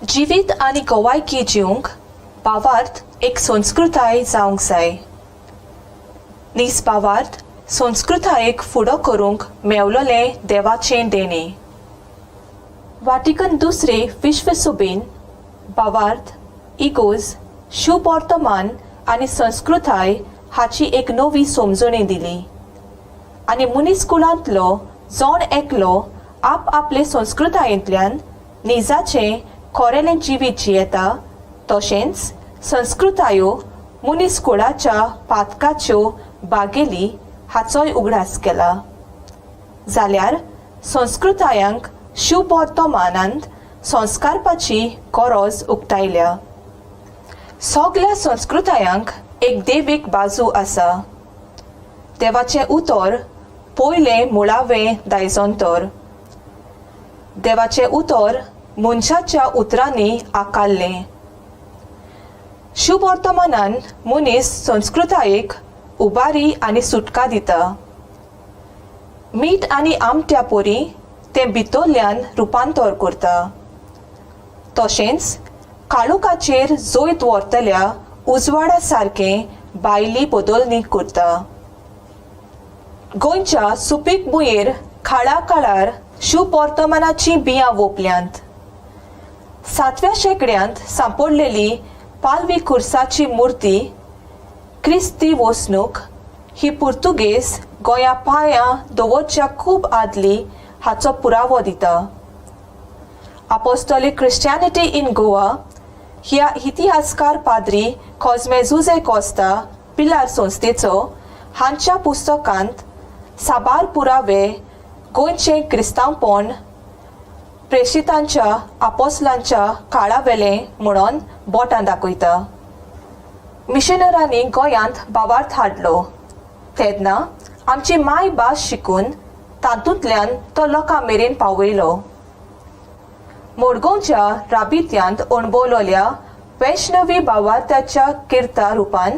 जिवीत आनी गोवायकी जिवंक भावार्थ एक संस्कृताय जावंक जाय. नीस भावार्थ संस्कृतायेक फुडो करूंक मेवलोले देवाचें देणे. वाटिकन दुसरे विश्व सभेन भावार्थ इगोज शुभवर्तमान आनी संस्कृताय हाची एक नवी समजणी दिली आनी मुनिस्कुलांतलो जोण एकलो आप आपले संस्कृतायेंतल्यान निजाचें खोरेलें जिवीत जियेता तशेंच संस्कृतायो मुनिस्कुळाच्या पातकाच्यो बागेली हाचोय उगडास केला. जाल्यार संस्कृतायांक शुभ वर्तमानांत संस्कारपाची गरज उक्तायल्या. सगळ्या संस्कृतायांक एक देवीक बाजू आसा. देवाचें उतर पयलें मुळावें दायजोंतर. देवाचें उतर मनशाच्या उतरांनी आकारलें. शुभ वर्तमानान मनीस संस्कृतायेक उबारी आनी सुटका दिता. मीठ आनी आमट्या पोरी तें भितरल्यान रुपांतर करता. तशेंच काळोखाचेर जोयत व्हरतल्या उजवाडा सारकें बायली बदलणी करता. गोंयच्या सुपीक भुंयेर खाळा काळार शुभ वर्तमानाची बियां वोपल्यांत. 7व्या शेंकड्यांत सांपडलेली पालवी खुर्साची मुर्ती क्रिस्ती वसणूक ही पुर्तुगेज गोंया पांयां दवरच्या खूब आदली हाचो पुरावो दिता. अपोस्टोलीक क्रिश्चियनिटी इन गोवा ह्या इतिहासकार पाद्री कॉस्मे जुझे कोस्ता पिलार संस्थेचो हांच्या पुस्तकांत साबार पुरावे गोंयचें क्रिस्तांवपण प्रेषितांच्या आपोस्लांच्या काळावेलें म्हणून बोटां दाखयता. मिशनरांनी गोंयांत भावार्थ हाडलो तेन्ना आमची माय भास शिकून तातूंतल्यान तो लोकां मेरेन पावयलो. मोडगांवच्या राबित्यांत अणभवलेल्या वैष्णवी भावार्थाच्या किर्ता रुपान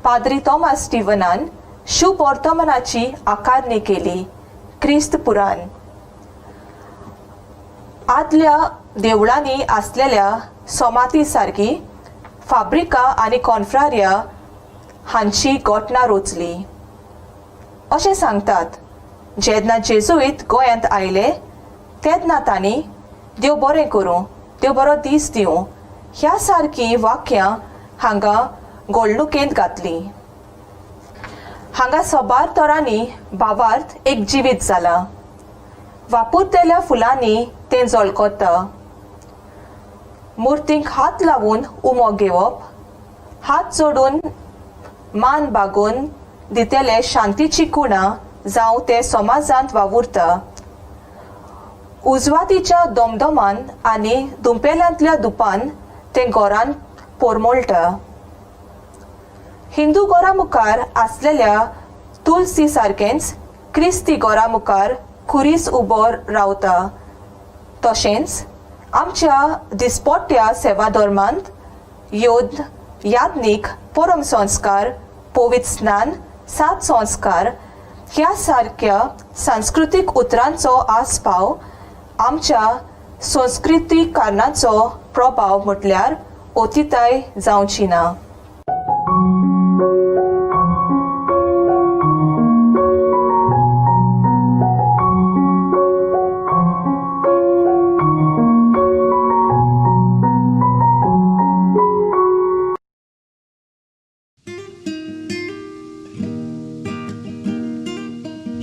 पाद्री थॉमस स्टीवनान शुभ वर्तमानाची आकारणी केली. क्रिस्त पुराण आदल्या देवळांनी आसलेल्या सोमाती सारकी फाब्रिका आनी कॉन्फ्रारिया हांची घटना रचली. अशें सांगतात जेन्ना जेजुईत गोंयांत आयले तेन्ना तांणी देव बरें करूं, देव बरो दीस दिवं ह्या सारकीं वाक्यां हांगा घडणुकेंत घातली. हांगा सोबार तरांनी भावार्थ एक जिवीत जाला. वापुरतेल्या फुलांनी तें झळकोता. मुर्तींक हात लावून उमो घेवप, हात जोडून मान बागोवन दितेले शांतीची कुणां जावं ते समाजांत वावुरता. उजवातीच्या दोमदोमान आनी दुंपेलांतल्या दुपान तें घरांत पोरमोळटा. हिंदू घरा मुखार आसलेल्या तुलसी सारकेंच क्रिस्ती घरा मुखार खुरीस उबो रावता. तशेंच आमच्या दिसपट्ट्या सेवा धर्मांत योद्ध याज्ञीक परम संस्कार, पवित्र स्नान, 7 संस्कार ह्या सारक्या सांस्कृतीक उतरांचो आस्पाव आमच्या संस्कृतीकरणाचो प्रभाव म्हटल्यार अतिताय जावची ना.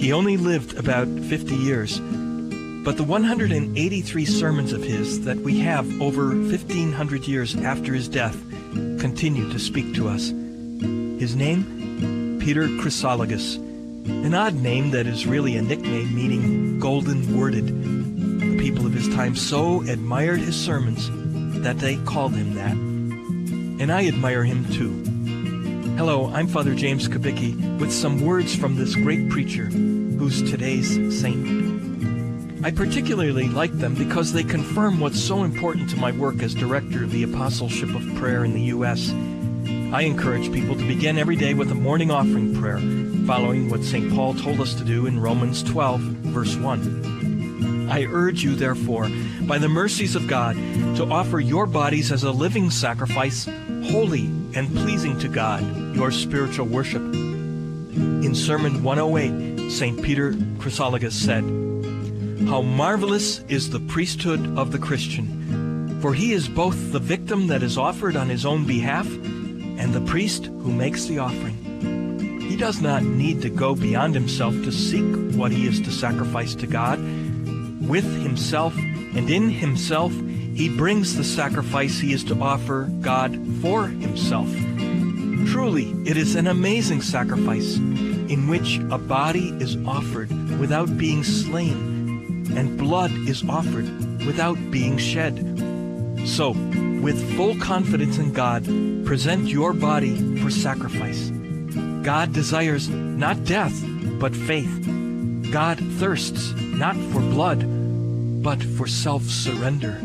He only lived about 50 years, but the 183 sermons of his that we have over 1,500 years after his death continue to speak to us. His name? Peter Chrysologus, an odd name that is really a nickname meaning golden worded. The people of his time so admired his sermons that they called him that. And I admire him too. Hello, I'm Father James Kubicki with some words from this great preacher who's today's saint. I particularly like them because they confirm what's so important to my work as director of the Apostleship of Prayer in the U.S. I encourage people to begin every day with a morning offering prayer, following what St. Paul told us to do in Romans 12, verse 1. I urge you, therefore, by the mercies of God, to offer your bodies as a living sacrifice, holy and pleasing to God, your spiritual worship. In Sermon 108, St. Peter Chrysologus said, "How marvelous is the priesthood of the Christian, for he is both the victim that is offered on his own behalf and the priest who makes the offering. He does not need to go beyond himself to seek what he is to sacrifice to God. With himself and in himself, he brings the sacrifice he is to offer God for himself. Truly, it is an amazing sacrifice in which a body is offered without being slain, and blood is offered without being shed. So, with full confidence in God, present your body for sacrifice. God desires not death, but faith. God thirsts not for blood, but for self-surrender."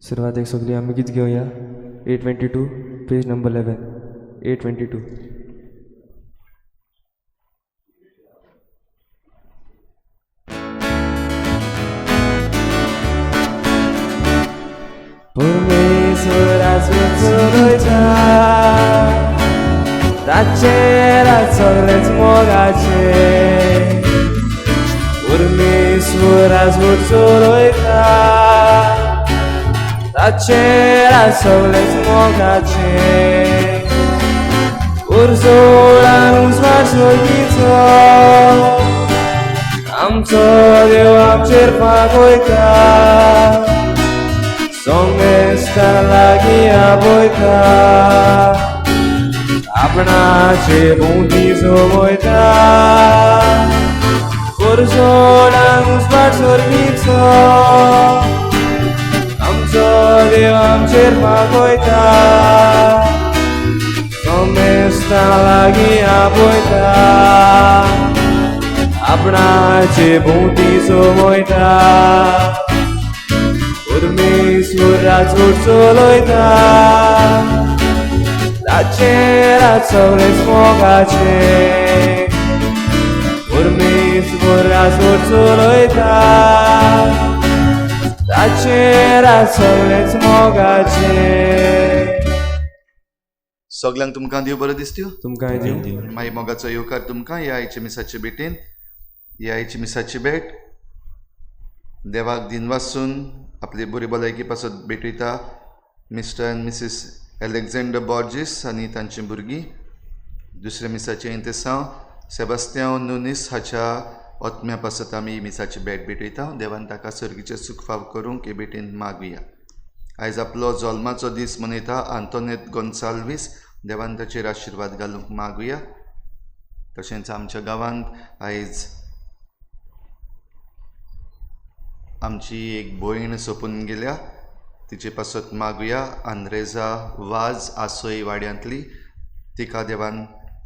सुरुवात एक सगळी आम्ही गीत घेऊया 822 page number 11 822 रातचे रात सगळेच मोगाचे परमेश्वर राजवट चलयता रातचे रात सगळेच मोगाचे उर्जोळान उजवाड सोडीचो आमचो देव आमचेर पागोयता सोमेस्ता लागीं आबोयता आपणाचे भोंवती सोबयता उर्जोळान उजवाड सोडीचो आमचो देव आमचेर पागोयता सोमेस्ता लागीं आबोयता आपणाचे भोंवती सोबयता परमेश्वर राजवट चलयता रातचे रात सगळेच मोगाचे परमेश्वर राजवट चलयता रातचे रात सगळेच मोगाचे. सगळ्यांक तुमकां देव बरो दिसत्यो. तुमकां देव मागीर मोगाचो येवकार तुमकां ह्या आयचे मिसाचे भेटेन. ह्या आयची मिसाची भेट देवाक दिन वाचून आपली बरी भलायकी पासत भेटयता मिस्टर आनी मिसीस एलेक्झांडर बॉर्जीस आनी तांची भुरगीं. दुसऱ्या मिसाचे इंतेसांव सेबास्त्यांव नुनीस हाच्या ओत्म्या पासत आमी मिसाची भेट भेटयता. देवान ताका सर्गीचें सुख फाव करूंक हे भेटेन मागुया. आयज आपलो जल्माचो दीस मनयता आंतोनेत गोन्साल्वीस. देवान ताचेर आशिर्वाद घालूंक मागुया. तशेंच आमच्या गांवांत आयज आमची एक भयण सोंपून गेल्या. तिचे पासत मागुया आंद्रेजा वाज आसोय वाड्यांतली. तिका देवान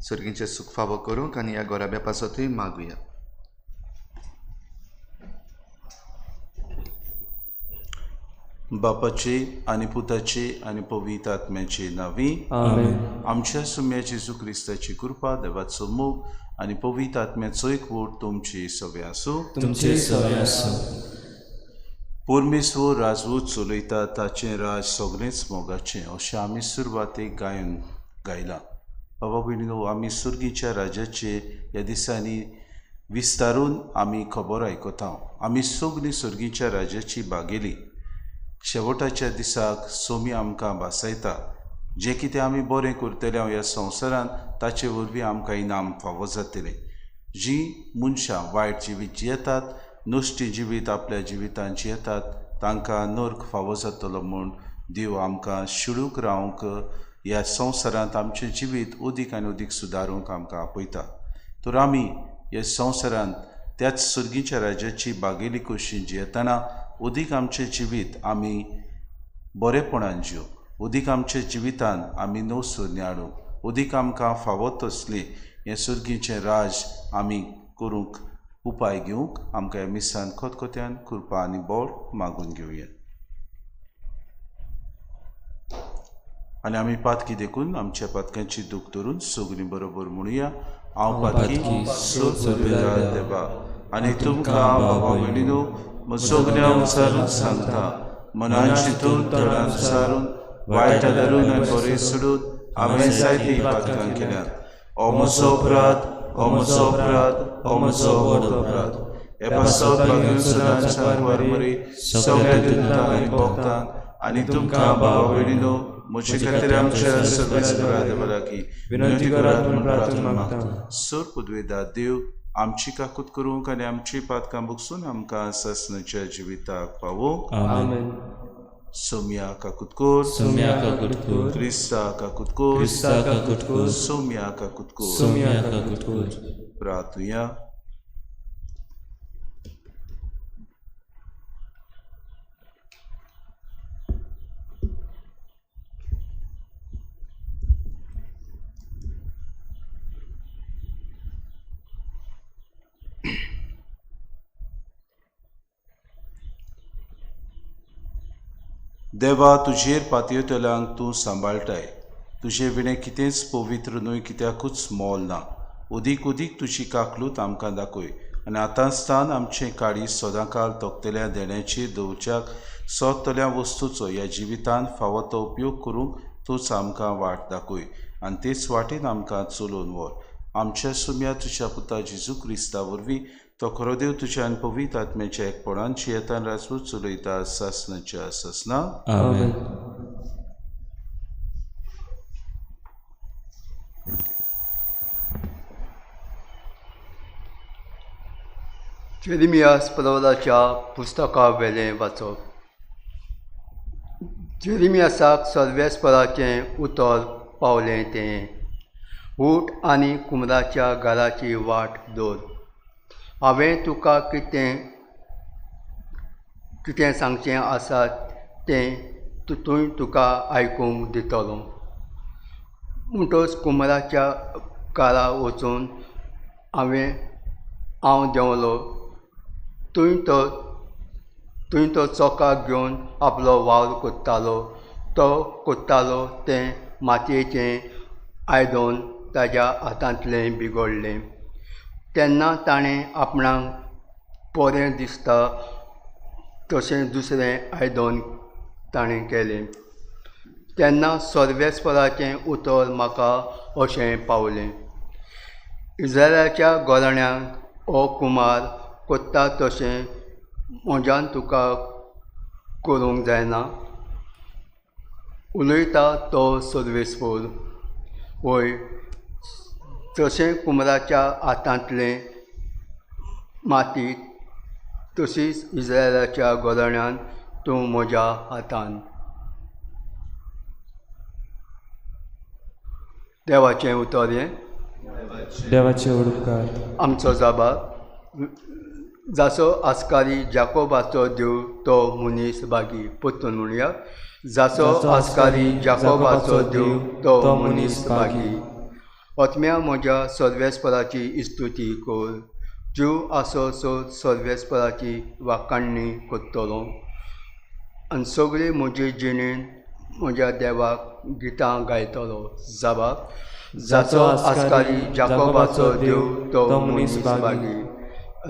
सर्गीचें सुख फावो करूंक आनी ह्या गोराब्या पासतूय मागुया. बापाची आनी पुताची आनी पवित्र आत्म्याची नांवी. आमेन. आमच्या सुम्या जेजू क्रिस्ताची कृपा देवाचो मोग आनी पवित्र आत्म्याचो एकवट तुमची सगळे आसूं. तुमचे सगळे आसूं. परमेश्वर राजवट चलयता ताचें राज सगळेंच मोगाचें अशें आमी सुरवातेक गायलां. बाबा भयणीनो, आमी सुर्गीच्या राजाचे ह्या दिसांनी विस्तारून आमी खबर आयकता. आमी सगळीं सुर्गीच्या राजाची बागेली. शेवटाच्या दिसाक सोमी आमकां भासायता. जें कितें आमी बरें करतले ह्या संवसारांत ताचे वरवीं आमकां इनाम फावो जातलें. जीं मनशां वायट जिवीत जियेतात, नश्टी जिवीत आपल्या जिवितांत जियेतात, तांकां नर्क फावो जातलो म्हूण देव आमकां शिडूक रावंक ह्या संवसारांत आमचें जिवीत उदीक आनी उदीक सुदारूंक आमकां आपयता. तर आमी ह्या संवसारांत त्याच सुर्गीच्या राजाची बागेली कशी जियेतना उदीक आमचें जिवीत आमी बरेपणान जियो. उदीक आमच्या जिवितान आमी नव सोर्णी हाडूं. उदीक आमकां फावो तसलें हें सुर्गीचें राज आमी करूंक उपाय घेवंक आमकां ह्या मिसान खोतखोत्यान कृपा आनी बोड मागून घेवया. आनी आमी पातकी देखून आमच्या पातकांची दूख धरून सगळीं बरोबर म्हणुया. हांव पातकी सोर्बेदार देवा आनी तुमकां बाबा भयणीनो सगळ्या विचारून सांगता. मनान चिंतून तोंडान विचारून वायट धरून आनी बरें सोडून हांवें जायती पातकां केल्यात. हो म्हजो अपराध, हो म्हजो अपराध, हो म्हजो व्हड अपराध. हे पासत मागीर सदांच वारंवारी सगळ्या दुतांक आनी भक्तांक आनी तुमकां बाबा भयणीनो म्हजे खातीर आमच्या सगळ्या देवा लागीं विनंती करात म्हूण प्रार्थना मागता. सोर पुदवेदार देव आमची काकूत करूंक आनी आमची पातकां भोगसून आमकां ससनाच्या जिविताक पावोवंक. आमेन. सोम्या काकूत कोर, सोम्या काकूत कोर. क्रिस्ता काकूत कोर, क्रिस्ता काकूत कोर. सोम्या काकूत कोर. सोम्या काकूत कोर. प्रार्थुया. देवा, तुजेर पातयेतल्यांक तूं सांबाळटाय. तुजे विणे कितेंच पवित्र न्हय, कित्याकूच मोल ना. उदीक उदीक तुजी काकलूत आमकां दाखय आनी आतांचतान आमचें काळी सदांकाळ तोखतल्या देण्याचेर दवरच्याक सोदतल्या वस्तूचो ह्या जिवितांत फावो तो उपयोग करूंक तूंच आमकां वाट दाखय. आनी तेच वाटेन आमकां चलोवन व्हर. आमच्या सुम्या तुज्या पुता जेजू क्रिस्ता वरवीं तो खरो देव तुज्या आनी पवित्र आत्म्याच्या एकपणान येतान राजपूत चलयता सासणाच्या सासना. आमेन. जेरिमियास प्रवादाच्या पुस्तका वेलें वाचप. जेरिमियासाक सर्वेस्पराचें उतर पावलें तें. ऊठ आनी कुमराच्या घराची वाट दवर. हांवें तुका कितें सांगचें आसा तें तुय तुका आयकूंक दितलो. म्हणटच कुमराच्या घरा वचून हांव देंवलो. तुय तो चोकाक घेवन आपलो वावर कोत्तालो तें मातयेचें आयदन ताच्या हातांतलें बिगडलें. तेन्ना ताणें आपणाक बरें दिसता तशें दुसरें आयदन ताणें केलें. तेन्ना सर्वेस्पराचें उतर म्हाका अशें पावलें. इस्रायलाच्या घराण्यांक हो कुमार कोत्ता तशें म्हज्यान तुका करूंक जायना. उलयता तो सर्वेस्पर. वय तशें कुमराच्या हातांतलें माती तशीच इस्रायलाच्या घराण्यांत तूं म्हज्या हातान. देवाचें उतर हें. देवाचे उपकार. आमचो जाबाब. जाचो आस्कारी जाकोबाचो देव तो मनीस बागी. परतून म्हणया. जाचो आस्कारी जाकोबाचो देव तो मनीस बागी. ओतम्या म्हज्या सर्वेस्पराची इस्तुती कर. जीव आसो सो सर्वेस्पराची वाखाणणी करतलो आनी सगळे म्हजे जिणेन म्हज्या देवाक गितां गायतलो. जाबाब. जाचो आस्कारी जाकोबाचो देव तो मनीस बागी.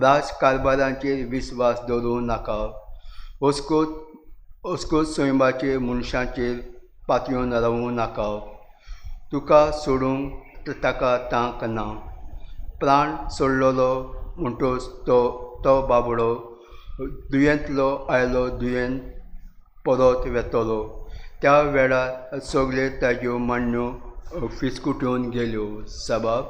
राजकारबारांचेर विस्वास दवरूं नाका. अस्कोत सैमाचेर मनशांचेर पातयेवन रावूं नाका. तुका सोडूंक ताका तांक ना. प्राण सोडलोलो म्हणटच तो बाबडो दुयेंतलो आयलो दुयेंत परत वेतलो. त्या वेळार सगळे ताज्यो मांड्यो फिसकुट्यून गेल्यो. जाबाब.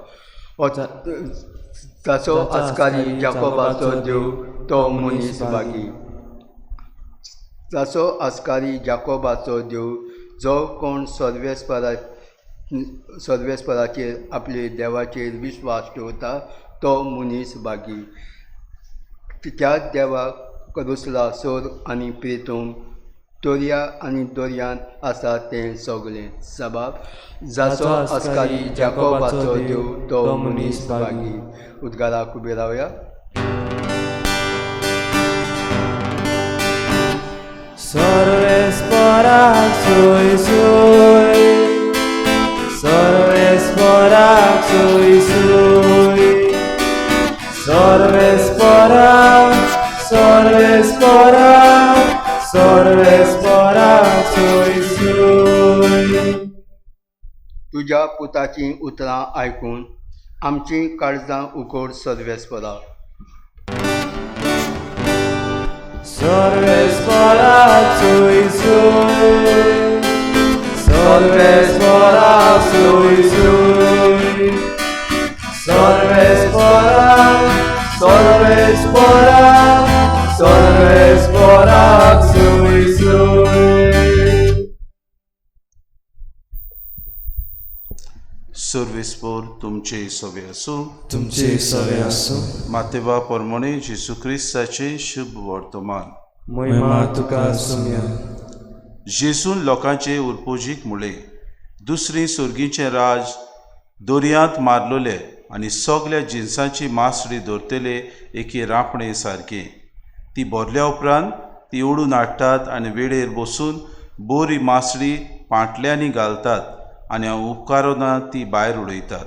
ताचो आस्कारी जाकोबाचो देव तो मनीस बागी. ताचो आस्कारी जाकोबाचो देव जो कोण सर्वेस्पराचेर आपले देवाचेर विस्वास ठेवता तो मनीस बागी. त्याच देवाक करुसला सोर आनी प्रितूम दर्या आनी दर्यांत आसा तें सगळें. जाबाब. जाचो आस्कारी जाकोबाचो देव तो मनीस बागी. उद्गाराक उबे रावया. सर्वेस्पराक सोय सोय. सर्वेस्पराक सोय सोय. सर्वेस्पराक सोय सोय. तुज्या पुताचीं उतरां आयकून आमचीं काळजां उकोड सर्वेस्परा. सर्वेस्पराक सोय सोय. सर्वेस्पराक सोय सोय. सर्वेस्पराक सोय सोय. सर्वेस्पर तुमचे सवे आसूं. तुमचे सवे आसूं. मातेवा परमणे जेजू क्रिस्ताचे शुभ वर्तमान. महिमा तुका सुम्या. जेजून लोकांचे उरपोजीक मुळे दुसरी सुर्गीचें राज दर्यांत मारलोले आनी सगल्या जिन्सांची मासडी धरतले एके रांपणे सारके. ती भरल्या उपरांत ती ओडून हाडटात आनी वेळेर बसून बोरी मासडी पांटल्यांनी घालतात आनी उपकारोना ती भायर उडयतात.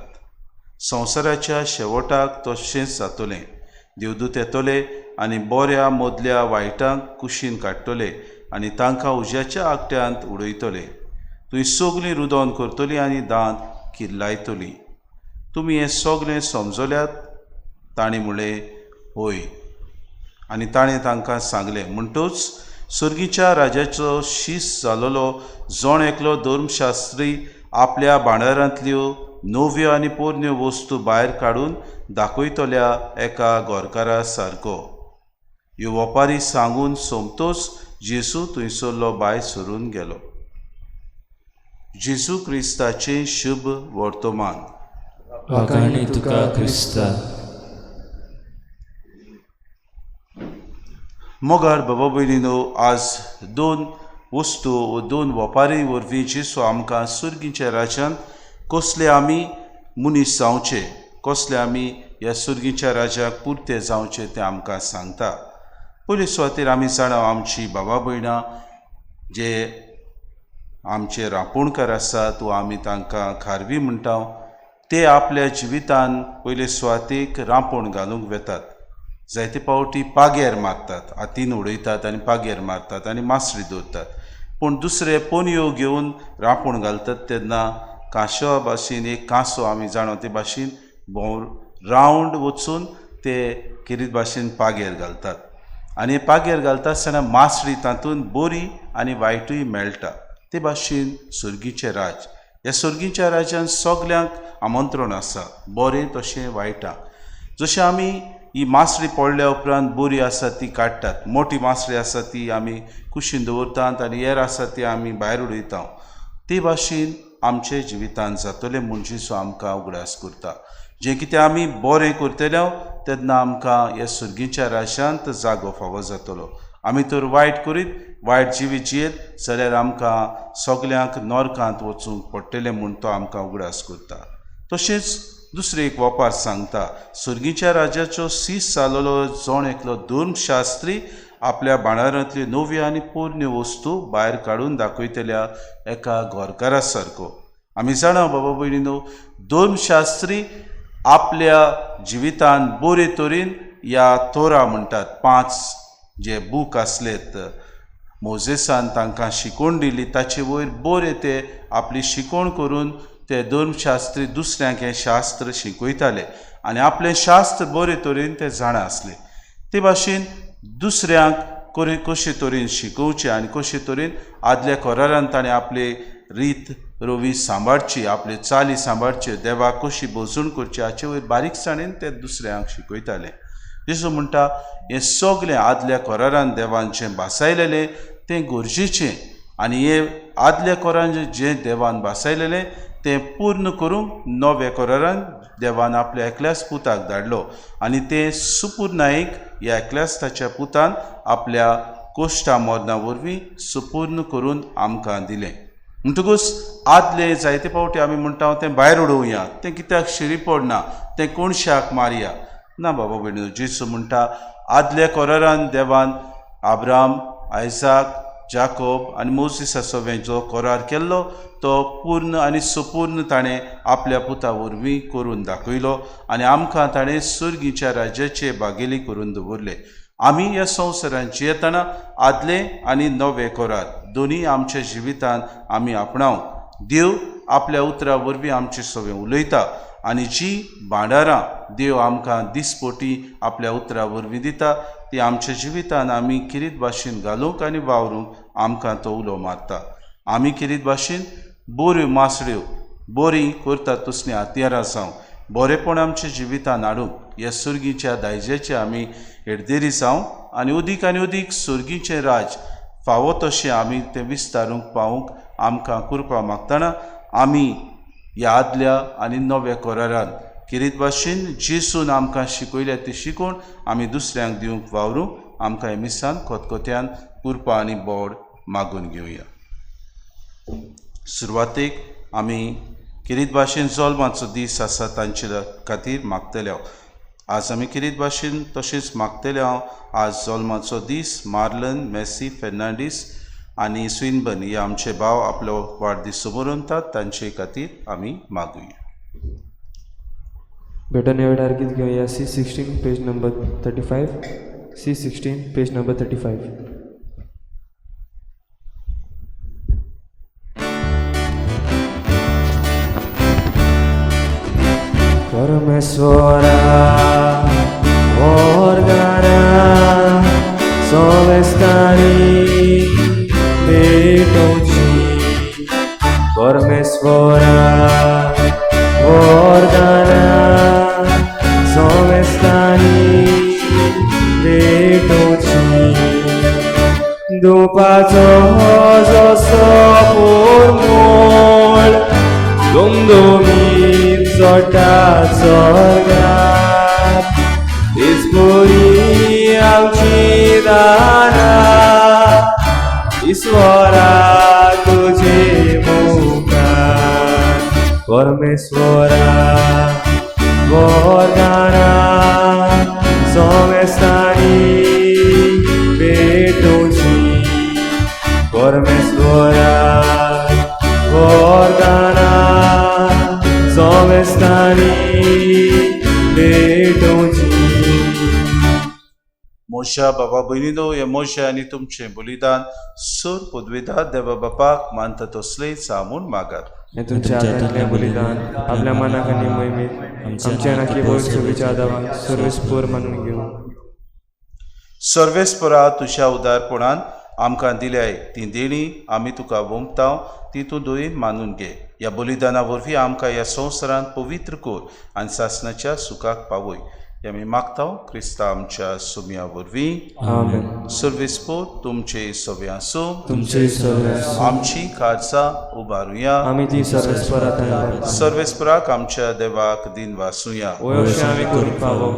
संवसाराच्या शेवटाक तशेंच जातलें. देवदूत येतले आनी बऱ्या मदल्या वायटांक कुशीन काडटले आनी तांकां उज्याच्या आगट्यांत उडयतले. थंय सगलीं रुदोन करतलीं आनी दांत की लायतली. तुमी हें सगळें समजल्यात? ताणें म्हणलें, होय. आनी ताणें तांकां सांगलें, म्हणटूच सुर्गीच्या राजाचो शीस जालोलो जोण एकलो धर्मशास्त्री आपल्या भांडारांतल्यो नव्यो आनी पोरन्यो वस्तू भायर काडून दाखयतल्या एका गोरकारा सारको. ह्यो वेपारी सांगून सोमतोच जेजू थंयसरलो भायर सरून गेलो. जेजू क्रिस्ताचें शुभ वर्तमान. वाखाणी तुका क्रिस्ता. मोगार बाबा भयणीनो, आज दोन वेपारी वरवीं जेजू आमकां सुर्गीच्या राज्यांत कसले आमी मनीस जावचे, कसले आमी ह्या सुर्गीच्या राज्याक पुरते जावचे तें आमकां सांगता. पयले सुवातेर आमी जाणां आमची बाबा भयणां जे आमचे रांपोणकार आसात वा आमी तांकां खारवी म्हणटा, ते आपल्या जिवितान पयले सुवातेक रांपोण घालूंक वेतात. जायते पावटी पागेर मारतात, हातीन उडयतात आनी पागेर मारतात आनी मासरी दवरतात. पूण दुसरे पोनयो घेवन रांपोण घालतात तेन्ना कांशवा भाशेन एक कांसो आमी जाणो ते भाशेन रावंड वचून ते किरीत भाशेन पागेर घालतात. आनी पागेर घालता आसतना मासरी तातूंत बरी आनी वायटूय मेळटा. ते भाशेन सुर्गीचें राज. ह्या सुर्गीच्या राज्यांत सगल्यांक आमंत्रण आसा, बरें तशें वायटा. जशें आमी ही मासरी पडल्या उपरांत बरी आसा ती काडटात, मोठी मासरी आसा ती आमी कुशीन दवरतात आनी हेर आसा ती आमी भायर उडयता, ते भाशेन आमचे जिवितांत जातलें म्हूण जेजू आमकां उगडास करता. जें कितें आमी बरें करतले तेन्ना आमकां ह्या सुर्गीच्या राज्यांत जागो फावो जातलो. आमी तर वायट करीत, वायट जिवीत जियेत जाल्यार आमकां सगल्यांक नरकांत वचूंक पडटलें म्हूण तो आमकां उगडास करता. तशेंच दुसरें एक वेपार सांगता, सुर्गीच्या राज्याचो सीस जालोलो जोण एकलो धर्मशास्त्री आपल्या भांडारांतल्यो नव्यो आनी पोरन्यो वस्तू भायर काडून दाखयतल्या एका गोरकारा सारको. आमी जाणा बाबा भयणीनो, धर्मशास्त्री आपल्या जिवितान बरे तरेन ह्या तोरा म्हणटात 5 जे बूक आसलेत मोजेसान तांकां शिकोवन दिली, ताचे वयर बरे ते आपली शिकोवण करून ते धर्मशास्त्री दुसऱ्यांक हें शास्त्र शिकयताले आनी आपलें शास्त्र बरे तरेन ते जाणा आसले. ते भाशेन दुसऱ्यांक कशे तरेन शिकोवचें आनी कशे तरेन आदल्या कोरारान ताणें आपले रीत रोवी सांबाळची, आपले चाली सांबाळच्यो, देवाक कशी बोजूण करची हाचे वयर बारीकसाणेन ते दुसऱ्यांक शिकयताले. जेजू म्हणटा हें सगलें आदल्या कोरारान देवान जें भासायलेलें तें गरजेचें आनी हें आदल्या कोरान जें देवान भासायलेलें तें पूर्ण करूंक नव्या कोरारान देवान आपल्या एकल्याच पुताक धाडलो आनी तें सुपूर्णायेक ह्या एकल्याच ताच्या पुतान आपल्या कोश्टा मरणा वरवीं सुपूर्ण करून आमकां दिलें. म्हणटकूच आदले जायते फावटी आमी म्हणटा तें भायर उडोवया, तें कित्याक शिरी पडना, तें कोणशाक मारया. ना बाबा भयणीनो, जेजू म्हणटा आदल्या कोरारान देवान आब्राम, आयजाक, जाकोब आनी मोसेसा जो कोरार केल्लो तो पूर्ण आनी सुपूर्ण ताणें आपल्या पुता वरवीं करून दाखयलो आनी आमकां ताणें सुर्गीच्या राज्याचे बागेली करून दवरले. आमी ह्या संवसारांत जियेतना आदले आनी नवे कोरार दोनी आमच्या जिवितांत आमी आपणावंक देव आपल्या उतरा वरवीं आमचे सगळें उलयता आनी जी भांडारां देव आमकां दिसपोटी आपल्या उतरा वरवीं दिता ती आमच्या जिवितांत आमी किरीत भाशेन घालूंक आनी वावरूंक आमकां तो उलो मारता. आमी किरीत भाशेन बऱ्यो मासड्यो बरी करतात तसलीं हातयारां जावं बरेपण आमच्या जिवितांत हाडूंक ह्या सुर्गीच्या दायजाचे आमी हेडदेरी जावं आनी उदीक सुर्गीचें राज फावो तशें आमी तें विस्तारूंक पावूंक आमकां कृपा मागतना आमी ह्या आदल्या आनी नव्या कोरारान किरीत भाशेन जेजून आमकां शिकयल्या ती शिकोवन आमी दुसऱ्यांक दिवंक वावरूंक आमकां हे मिसान कोतकोत्यान कृपा आनी बोड मागून घेवया. सुरवातेक आमी किरीत भाशेन जल्माचो दीस आसा तांचे खातीर मागतले. आज आमी किरीत भाशेन तशेंच मागतले आज जल्माचो दीस मार्लन मेसी फेर्नांडीस आनी स्विनबर्न हे आमचे भाव आपलो वाडदीस मनयतात तांचे खातीर आमी मागुया. बेटा निवडार गीत घेवया C16 page number 35. C16 page number 35. Pormeswara Organa Somestani Betochi Pormeswara Organa Somestani Betochi Dupazo Joso Pormol Domdomit Zota Zorgat Ispuri Amchi Dana Iswara Tujhe Mukhan Pormeswara Gorgana Somestani Betochi Pormeswara Gorgana Somestani Betochi मोशा बाबा भयणीनो हे मोशे आनी तुमचे बलिदान सूर पदवेदार देवा बापाक मानता तसले सामून मागात. हे तुमच्या हातातले बलिदान आपल्या मनाक आणि मोहिमेत आमच्या नाकी बोल सुविच्या आदावान सर्वेस्पोर मानून घेऊ. सर्वेस्परा तुझ्या उदारपणान आमकां दिल्याय ती देणी आमी तुका वोंगताव ती तूं दोयेन मानून घे. ह्या बलिदाना वरवीं आमकां ह्या संवसारांत पवित्र कोर आनी सासणाच्या सुखाक पावय. आमी मागताव क्रिस्ता आमच्या सुम्या वरवीं. आमेन. सर्वेस्पोर तुमचे सवे आसूं. तुमचे सर्वेस आमची खारसां उबारुया. आमी ती सर्वेस्परात सर्वेस्पराक आमच्या देवाक दिन वासुया. वयोशे आमी करून पावो.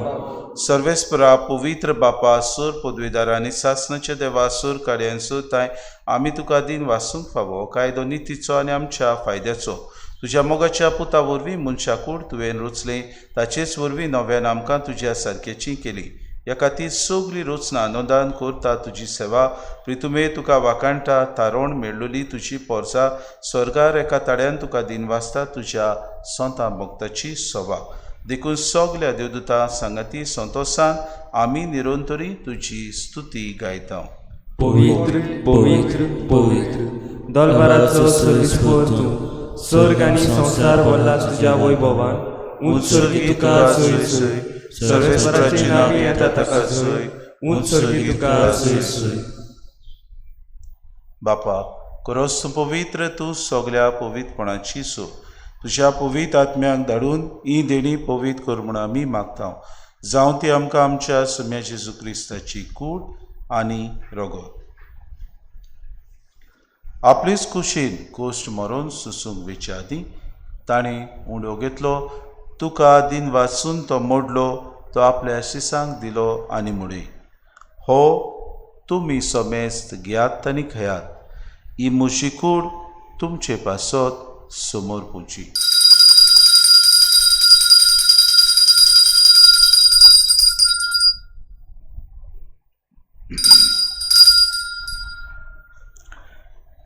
सर्वेस्परा पवित्र बापा सूर पदवीदार आनी सासणाच्या देवा सूर कार्यांचो ताय आमी तुका दिन वासूंक फावो. कायदो नितीचो आनी आमच्या फायद्याचो तुज्या मोगाच्या पुता वरवीं मनशाकूड तुवें रचलें ताचेच वरवीं नव्यान आमकां तुज्या सारकेची केली. ह्या खातीर सगळीं रचना नोंदान करता तुजी सेवा प्रितुमे तुका वाकाणटा. तारोण मेळ्ळोली तुजी पोरसां स्वर्गार एका ताड्यान तुका दिन वाजता तुज्या सोंता भक्ताची सवा देखून सगल्या देवदूतां सांगाती संतोषान आमी निरंतरी तुजी स्तुती गायता. पवित्र पवित्र पवित्र दलबाराचो सर्वेस्पोर तूं स्वर्ग आनी संसार भरला तुज्या वैभवान. उत्सर्गी तुका सय सय सर्वेस्पराचें नांव येता ताका सय. उत्सर्गी तुका सय सय. बापा खरोच तूं पवित्र तूं सगल्या पवित्रपणाची सो तुज्या पवित्र आत्म्याक धाडून ही देणी पवित्र कर म्हूण आमी मागताव. जावं ती आमकां आमच्या सुम्या जेजू क्रिस्ताची कूड आनी रगत. आपलीच कुशीन कोश्ट मरून सुसूंक वेच्या आदीं ताणें उंडो घेतलो. तुका दिन वाचून तो मोडलो तो आपल्या शिसांक दिलो आनी मुडे हो तुमी सोमेस्त घेयात आनी खयात. ही मुशी कूड तुमचे पासत समोर पुंची.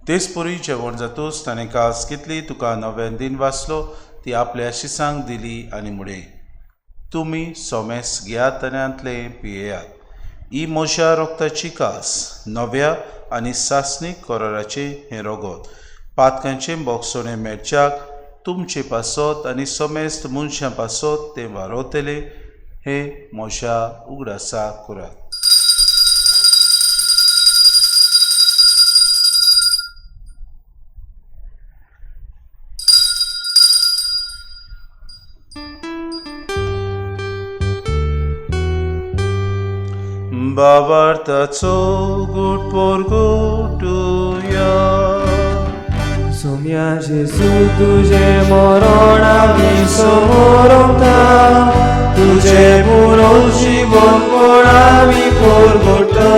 तेच परी जेवण जातूच ताणें कास घेतली. तुका नव्यान दिन वाचलो ती आपल्या शिसांक दिली आनी मुडे तुमी सोमेस घेयात आनी आंतले पियेयात. ही मोशा रोगताची कास नव्या आनी सासणीक कोराराचे हें रगत पातकांचे बोगसोणे मेळच्याक तुमचे पासत आनी सोमेस्त मनशां पासत ते वारोतले हे मोशा उगडासा करात. बाबार्थाचो गुट पोर गुटुया. सोम्या जेजू तुझे मरण आमी समोरता. तुझे पुरो जीवन कोण आमी पोरगोटा.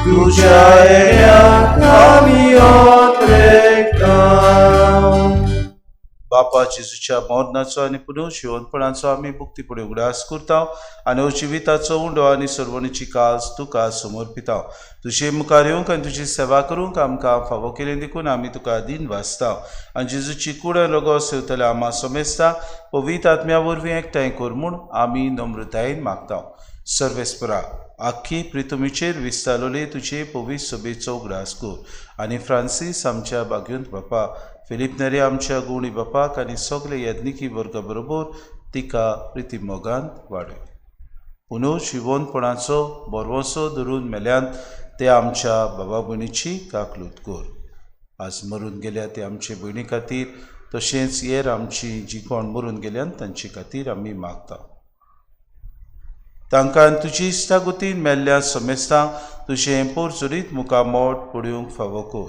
तुझ्या येण्याक आमी ओत्रेकता. बापा जेजूच्या मरणाचो आनी पुनर्जीवनपणाचो आमी भक्तीपुढे उगडास करता आनी जिविताचो उंडो आनी सर्वणीची कास तुका समर्पिता. तुजे मुखार येवंक आनी तुजी सेवा करूंक आमकां फावो केलें देखून आमी तुका दिन वाचता आनी जेजूची कूड रगत सेवतले आमा समेस्ता पवित्र आत्म्या वरवीं एकठांय कर म्हूण आमी नम्रतायेन मागता. सर्वेस्परा आख्खी प्रितुमीचेर विस्तारलोले तुजे पवित्र सभेचो उगडास कर आनी फ्रांसीस आमच्या भाग्यवंत बापा फिलिप नेरे आमच्या गुणी बापाक आनी सगळे यत्निकी वर्गा बरोबर तिका प्रिती मोगान वाडय. पुनू शिवोनपणाचो बोरवोसो धरून मेल्यांत ते आमच्या बाबा भयणीची काकलूत कर. आज मरून गेल्या ते आमचे भयणी खातीर तशेंच हेर आमची जी कोण मरून गेल्यान तांचे खातीर आमी मागता. तांकां तुजी इश्टागुतीन मेल्ल्या समेस्तांक तुजें पोरचुरीत मुखामोड पडूंक फावो कर.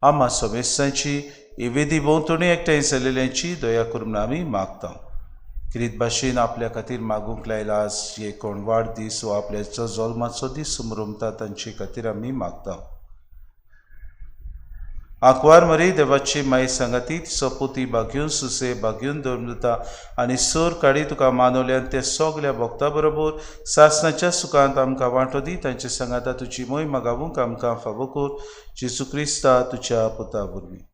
आम्हा समेस्तांची ही विधी भोंवतणी एकठांय जालेल्यांची दया करून आमी मागता. किरीत भाशेन आपल्या खातीर मागूंक लायला आज जे कोण वाडदीस वा आपल्याचो जल्माचो दीस समरमता तांचे खातीर आमी मागता. आंकवार मरी देवाची माय सांगाती सपोती बागयून सुसे बागयून दवरता आनी सोर काडी तुका मानवल्यान ते सगल्या भक्तां बरोबर सासणाच्या सुखांत आमकां वांटो दी. तांचे सांगाता तुजी मोय मागावूंक आमकां फावो कर. जेजू क्रिस्ता तुज्या पुता वरवीं.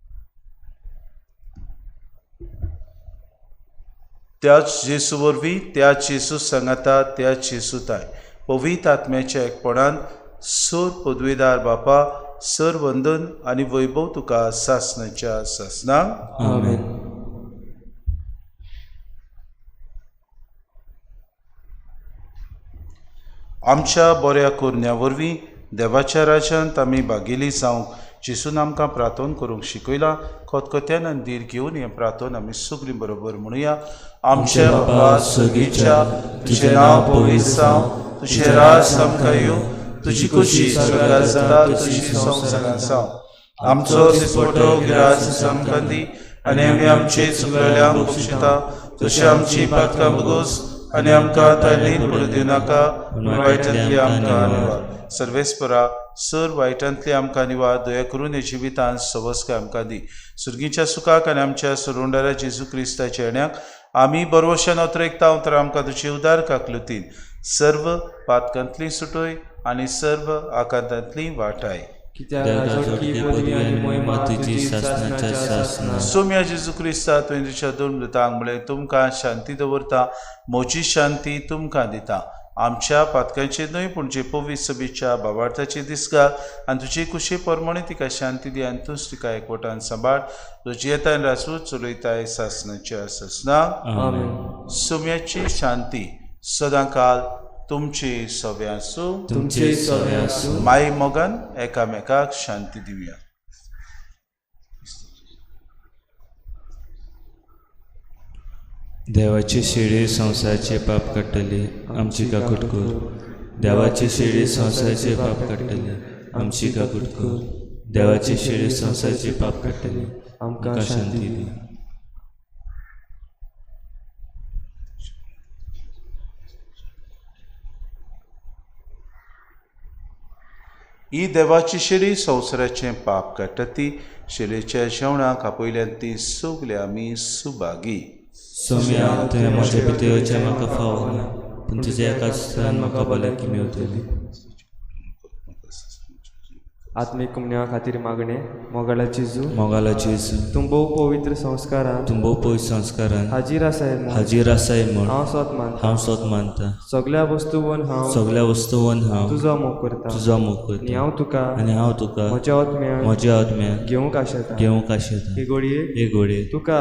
त्याच जेजू वरवीं त्याच जेजू सांगाता त्याच जेजूताय पवित्र आत्म्याच्या एकपणान सोर पदवीदार बापा सर वंदन आनी वैभव तुका सासणाच्या सासणाक. आमेन. आमच्या बऱ्या कोरण्या वरवीं देवाच्या राज्यांत आमी भागिली जावंक जेजून आमकां प्रार्थना करूंक शिकयला. खतखत्यान आनी धीर घेवन हें प्रार्थना आमी सगळीं बरोबर म्हणुया. आमच्या बाबा सगळीच्या तुजें नांव पवित्र जावं. तुजें राज आमकां येवं. तुजी खुशी स्वर्गांत जाता तशी संवसारांत जावं. आमचो दिसवटो गिरास आमकां दी आनी आमी आमचे चुकलेल्यांक बक्षिता तशी आमची पातकां बगोस आनी आमकां ताळीन पडूं दिवं नाका. वायटांतली आमकां निवार. सर्वेस्परा सर वायटांतली आमकां निवार. दया करून हे जिवितांत सवस्काय आमकां दी. सुर्गीच्या सुखाक आनी आमच्या सुरोंडाऱ्या जेजू क्रिस्ताच्या येण्याक आमी बरोवशान उतरयता तर आमकां तुजी उदार काकलुतीन सर्व पातकांतली सुटोय आनी सर्व आकांतांतली वाटाय. सोम्या जेजू क्रिस्ता तुवें तुज्या दोन मृतांक म्हळ्यार तुमकां शांती दवरता. म्हजी शांती तुमकां दिता. आमच्या पातकांचे न्हय पूण जे पवित्र सभेच्या भावार्थाचे दिसगार आनी तुजी कुशी परमणे तिका शांती दी आनी तूंच तिका एकवटान सांबाळ. तुजी येताय रासूच चलयताय सासणाच्या सासणाक. सोम्याची शांती सदां काल तुमची सव्या आसूं. माई मोगान एकामेकाक शांती दिवया. देवाची शिडी संवसाराचे पाप काडटली आमची काकूट कर. देवाची शिडी संवसाराचे पाप काडटली आमची काकूट कर. देवाची शिडी संवसाराचे पाप काडटली आमकां शांती दी. ही देवाची शिडी संवसाराचें पाप काडटा ती शिडेच्या जेवणाक आपयल्यान ती सगल्या आमी सुभागी. सोम्या तुवें म्हज्या पितयेचें म्हाका फावो ना पूण तुज्या एकाच स्थान म्हाका भलायकी मेवतली. आत्मीक कुमन्या खातीर मागणे मोगाला जेजू तुम भोव पवित्र संस्कारान हाजीर आसाय म्हूण हांव स्वत मानता. सगळ्या वस्तूवन हांव तुजो मोग करता. आनी हांव तुका म्हज्या आत्म्यान घेवंक आशेता. हे घोडये तुका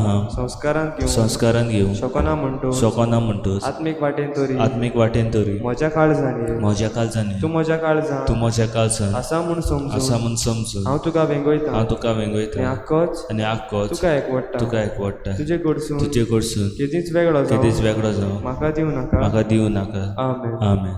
हांव संस्कारान घेवं शकना म्हणटो आत्मीक वाटेन तरी म्हज्या काळजांनी तूं म्हज्या काळजांत आसा म्हूण समजून हांव तुका वेंगयता आनी आख्खोच तुका एकवडटा. तुजे कडसून केदीच वेगळो जावं म्हाका दिवं नाका. आमेन.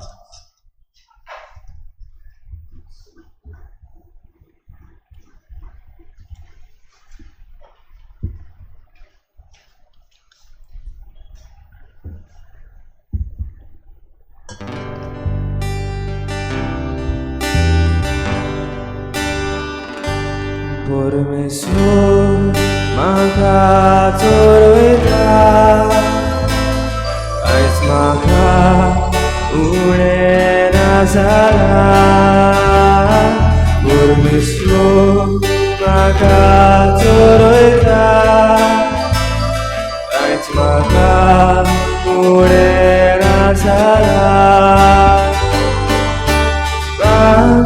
परमेश्वर म्हाका चोरयता. आयज म्हाका उणें ना जाला. परमेश्वर म्हाका चोरयता. आयज म्हाका उणें ना जाला.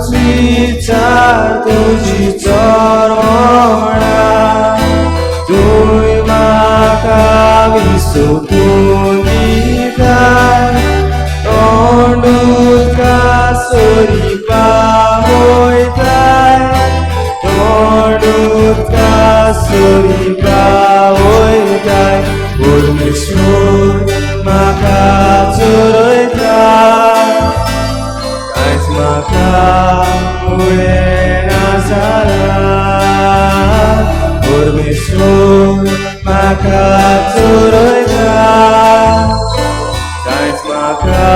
विचार तुजी चोरवणा तुय म्हाका विसरला. सोड म्हाका चोरयता कांयच म्हाका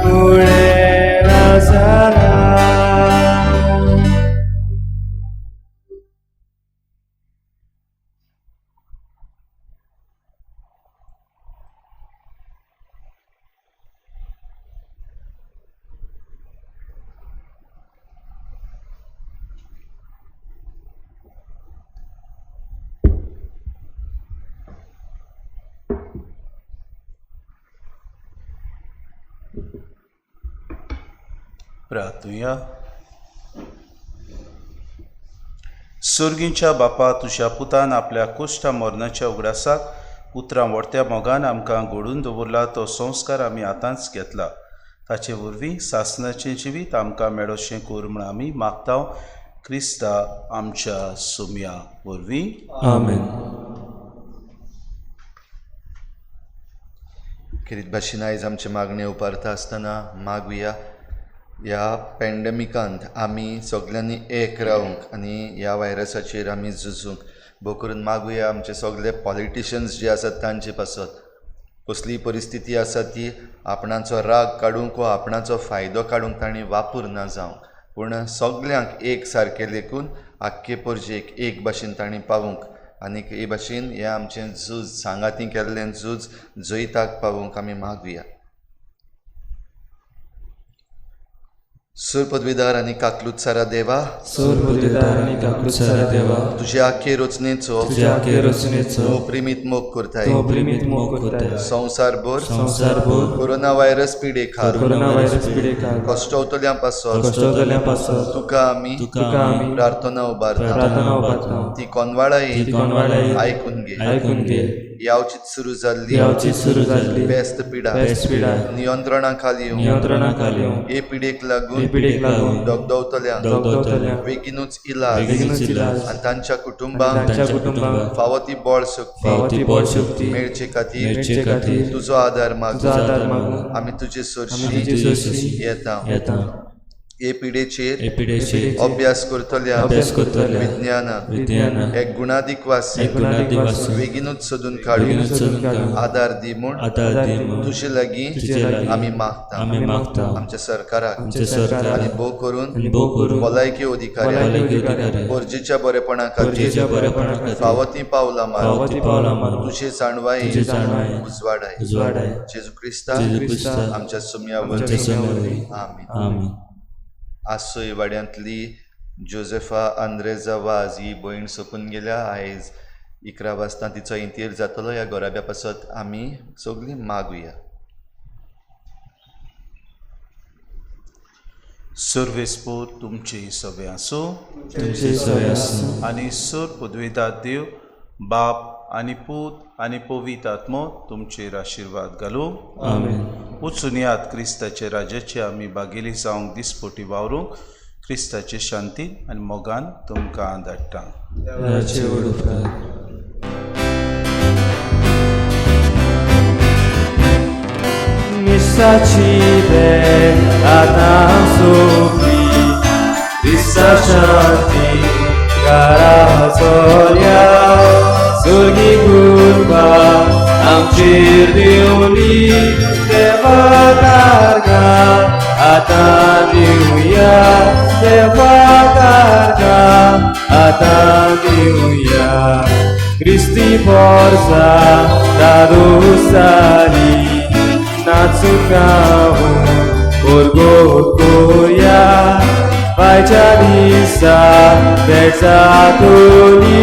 फुडें जाना प्रार्थुया. सुर्गीच्या बापा, तुज्या पुतान आपल्या कुश्टा मरणाच्या उगडासाक उतरां व्हडत्या मोगान आमकां घडोवन दवरला तो संस्कार आमी आतांच घेतला. ताचे वरवीं सासणाचें जिवीत आमकां मेळोशें कोर म्हूण आमी मागता. क्रिस्ता आमच्या सुम्या वरवीं. आमेन. किरीत भाशेन आयज आमचे मागणे उपारता आसतना मागुया ह्या पॅन्डेमिकांत आमी सगल्यांनी एक रावंक आनी ह्या व्हायरसाचेर आमी झुजूंक. भोव करून मागुया आमचे सगळे पॉलिटिशियन्स जे आसात तांचे पासत कसली परिस्थिती आसा ती आपणाचो राग काडूंक वा आपणाचो फायदो काडूंक तांणी वापर ना जावंक, पूण सगल्यांक एक सारकें लेखून आख्खे परजेक एक भाशेन तांणी पावूंक आनीक हे भाशेन हें आमचें झूज सांगाती केल्लें झूज जैताक पावूंक आमी मागुया. सूर पदवीदार आनी काकलूत सारा देवा, सूर पदवीदार आनी काकलूत सारा देवा, तुज्या आख्खे रचनेचो तूं प्रेमीत मोग करताय. संवसारभर कोरोना व्हायरस पिडेखार कश्टवतल्यां पासत तुका आमी प्रार्थना उबारता. ती कोनवाळाई आयकून घे. यावचीत सुरू जाल्ली बेस्त पिडा नियंत्रणा खाली हे पिडेक लागून दगदवतल्या बेगीनूच इलाज आनी तांच्या कुटुंबांक फावो ती बळ शक्ती मेळचे खातीर तुजो आदार मागून आमी तुजे सरशी येता. हे पिडेचेर अभ्यास करतल्या विज्ञान एक गुणाधिकवासी बेगीनूच सोदून काडून आदार दी म्हूण तुजे लागीं आमी मागता. आमच्या सरकाराक आनी भोव करून भलायकी अधिकाऱ्यांक गरजेच्या बरेपणा खातीर फावो ती पावलां मार तुजे जाणवाई उजवाडाय. जेजू क्रिस्ता आमच्या सुम्या वरवीं. आमीन. आसोय वाड्यांतली जोसेफा आंद्रेजा वाज ही भयण सोंपून गेल्या. आयज 11 वाजता तिचो इंतेर जातलो. ह्या गोराब्या पासत आमी सगळीं मागुया. सर्वेस्पोर तुमची सवे आसूं आनी सूर पदवीदार देव बाप आनी पूत आनी पवित्र आत्मो तुमचेर आशिर्वाद घालूं. वचून यात क्रिस्ताचे राजाचे आमी बागेली जावंक दिसपोटी वावरूंक क्रिस्ताचे शांती आनी मोगान तुमकां धाडटा. मिसाची भेट आतां सोंपली क्रिस्ता शांती घरा चोल्या सुर्गी कृपा आमचेर देवली देवा कारगां आतां दिवया देवा कारगां आतां दिवया. क्रिस्ती बोर्सा दादोसारी नाचून गावून कोरया. बायच्या दिसा भेट जातली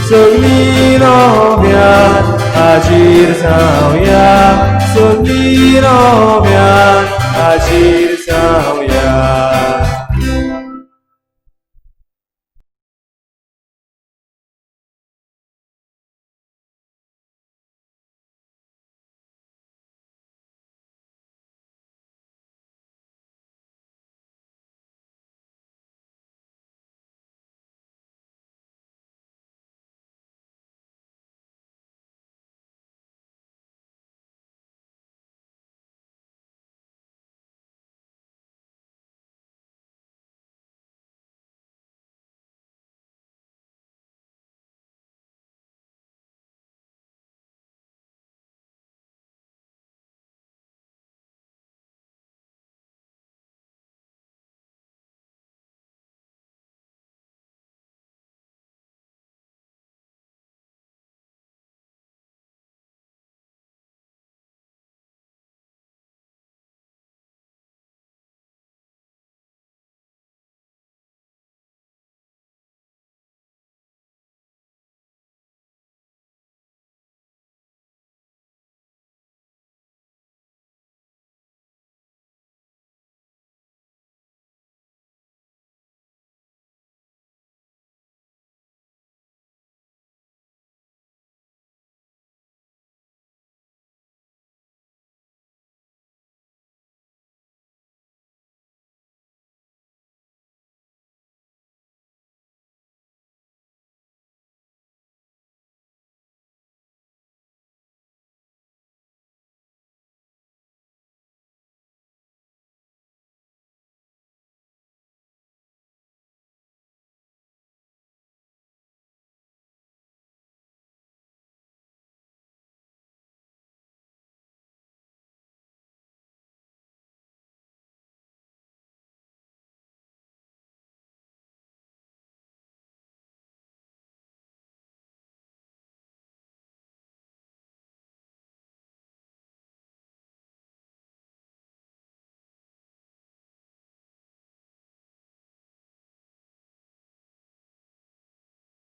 सगळीं नव्यान हाजीर जावया. सगळीं नव्यान हाजीर जावया.